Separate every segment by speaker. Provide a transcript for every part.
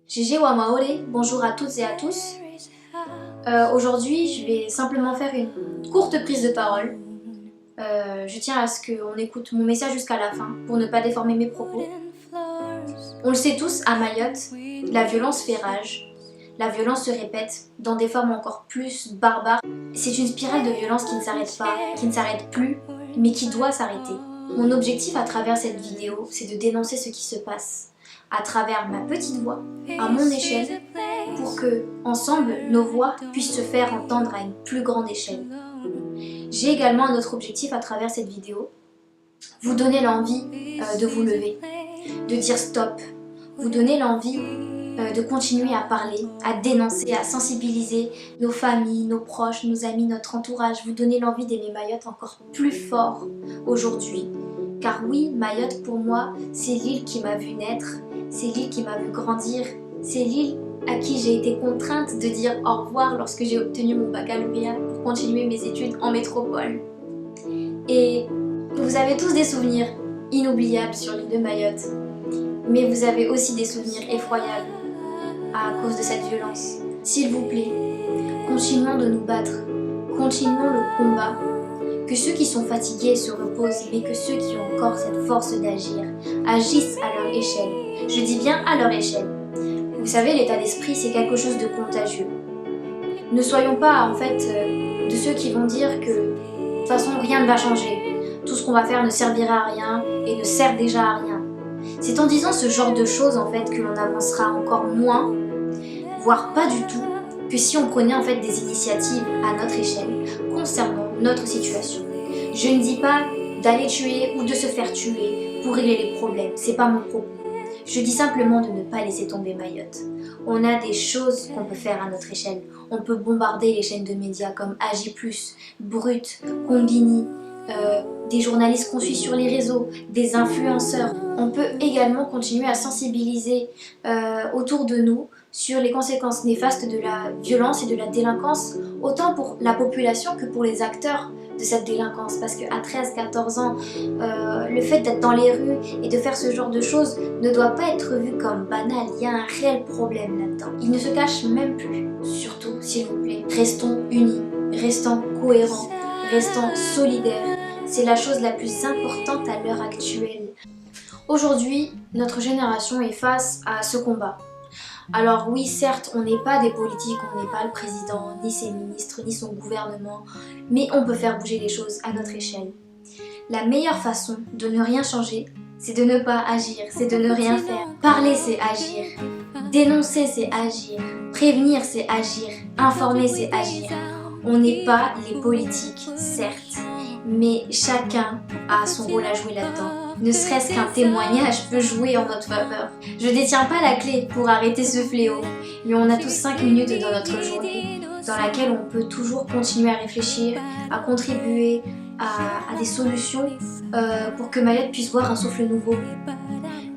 Speaker 1: Gégé wa Maoré, bonjour à toutes et à tous. Aujourd'hui, je vais simplement faire une courte prise de parole. Je tiens à ce qu'on écoute mon message jusqu'à la fin pour ne pas déformer mes propos. On le sait tous, à Mayotte, la violence fait rage. La violence se répète dans des formes encore plus barbares. C'est une spirale de violence qui ne s'arrête pas, qui ne s'arrête plus, mais qui doit s'arrêter. Mon objectif à travers cette vidéo, c'est de dénoncer ce qui se passe à travers ma petite voix, à mon échelle, pour que, ensemble, nos voix puissent se faire entendre à une plus grande échelle. J'ai également un autre objectif à travers cette vidéo, vous donner l'envie de vous lever, de dire stop, vous donner l'envie de continuer à parler, à dénoncer, à sensibiliser nos familles, nos proches, nos amis, notre entourage, vous donner l'envie d'aimer Mayotte encore plus fort aujourd'hui. Car oui, Mayotte pour moi, c'est l'île qui m'a vu naître, c'est l'île qui m'a vu grandir, c'est l'île à qui j'ai été contrainte de dire au revoir lorsque j'ai obtenu mon baccalauréat pour continuer mes études en métropole. Et vous avez tous des souvenirs inoubliables sur l'île de Mayotte, mais vous avez aussi des souvenirs effroyables à cause de cette violence. S'il vous plaît, continuons de nous battre, continuons le combat. Que ceux qui sont fatigués se reposent, mais que ceux qui ont encore cette force d'agir agissent à leur échelle. Je dis bien à leur échelle. Vous savez, l'état d'esprit, c'est quelque chose de contagieux. Ne soyons pas, en fait, de ceux qui vont dire que de toute façon, rien ne va changer. Tout ce qu'on va faire ne servira à rien et ne sert déjà à rien. C'est en disant ce genre de choses, en fait, que l'on avancera encore moins, voire pas du tout, que si on prenait en fait des initiatives à notre échelle concernant notre situation. Je ne dis pas d'aller tuer ou de se faire tuer pour régler les problèmes, c'est pas mon propos. Je dis simplement de ne pas laisser tomber Mayotte. On a des choses qu'on peut faire à notre échelle. On peut bombarder les chaînes de médias comme AJ+, Brut, Combini, des journalistes qu'on suit sur les réseaux, des influenceurs. On peut également continuer à sensibiliser autour de nous sur les conséquences néfastes de la violence et de la délinquance, autant pour la population que pour les acteurs de cette délinquance. Parce qu'à 13-14 ans, le fait d'être dans les rues et de faire ce genre de choses ne doit pas être vu comme banal. Il y a un réel problème là-dedans. Il ne se cache même plus. Surtout, s'il vous plaît, restons unis, restons cohérents, restons solidaires. C'est la chose la plus importante à l'heure actuelle. Aujourd'hui, notre génération est face à ce combat. Alors oui, certes, on n'est pas des politiques, on n'est pas le président, ni ses ministres, ni son gouvernement, mais on peut faire bouger les choses à notre échelle. La meilleure façon de ne rien changer, c'est de ne pas agir, c'est de ne rien faire. Parler, c'est agir. Dénoncer, c'est agir. Prévenir, c'est agir. Informer, c'est agir. On n'est pas les politiques, certes, mais chacun a son rôle à jouer là-dedans. Ne serait-ce qu'un témoignage peut jouer en notre faveur. Je détiens pas la clé pour arrêter ce fléau, mais on a tous 5 minutes dans notre journée dans laquelle on peut toujours continuer à réfléchir, à contribuer à des solutions pour que Mayotte puisse voir un souffle nouveau.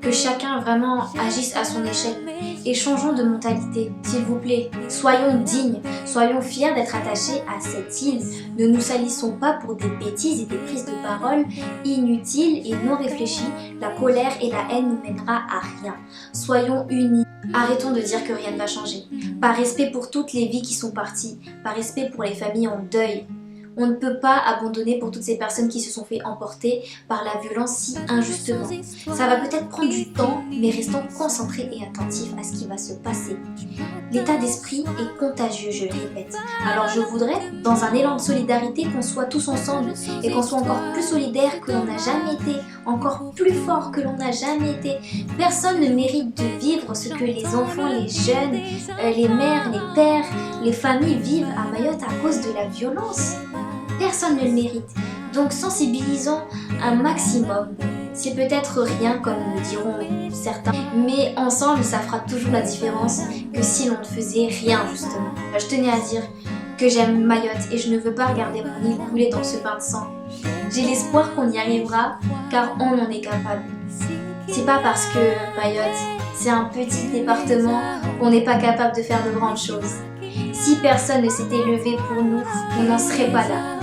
Speaker 1: Que chacun vraiment agisse à son échelle. Et changeons de mentalité, s'il vous plaît. Soyons dignes, soyons fiers d'être attachés à cette île. Ne nous salissons pas pour des bêtises et des prises de parole inutiles et non réfléchies. La colère et la haine nous mènera à rien. Soyons unis. Arrêtons de dire que rien ne va changer. Par respect pour toutes les vies qui sont parties, par respect pour les familles en deuil. On ne peut pas abandonner pour toutes ces personnes qui se sont fait emporter par la violence si injustement. Ça va peut-être prendre du temps, mais restons concentrés et attentifs à ce qui va se passer. L'état d'esprit est contagieux, je le répète. Alors je voudrais, dans un élan de solidarité, qu'on soit tous ensemble et qu'on soit encore plus solidaires que l'on n'a jamais été, encore plus fort que l'on n'a jamais été. Personne ne mérite de vivre ce que les enfants, les jeunes, les mères, les pères, les familles vivent à Mayotte à cause de la violence. Personne ne le mérite. Donc sensibilisons un maximum. C'est peut-être rien comme le diront certains, mais ensemble ça fera toujours la différence que si l'on ne faisait rien justement. Je tenais à dire que j'aime Mayotte et je ne veux pas regarder mon île couler dans ce bain de sang. J'ai l'espoir qu'on y arrivera car on en est capable. C'est pas parce que Mayotte c'est un petit département qu'on n'est pas capable de faire de grandes choses. Si personne ne s'était levé pour nous, on n'en serait pas là.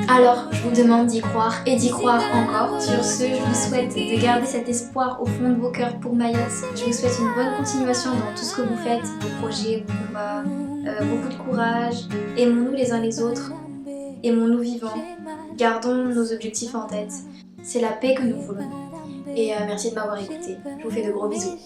Speaker 1: Alors, je vous demande d'y croire et d'y croire encore. Sur ce, je vous souhaite de garder cet espoir au fond de vos cœurs pour Mayotte. Je vous souhaite une bonne continuation dans tout ce que vous faites, vos projets, vos combats, beaucoup de courage. Aimons-nous les uns les autres, aimons-nous vivants, gardons nos objectifs en tête. C'est la paix que nous voulons. Et merci de m'avoir écouté. Je vous fais de gros bisous.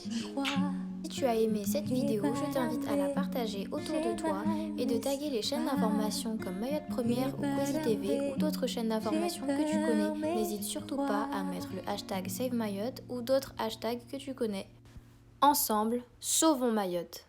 Speaker 2: Si tu as aimé cette vidéo, je t'invite à la partager autour de toi et de taguer les chaînes d'information comme Mayotte Première ou Quasi TV ou d'autres chaînes d'information que tu connais. N'hésite surtout pas à mettre le hashtag Save Mayotte ou d'autres hashtags que tu connais. Ensemble, sauvons Mayotte!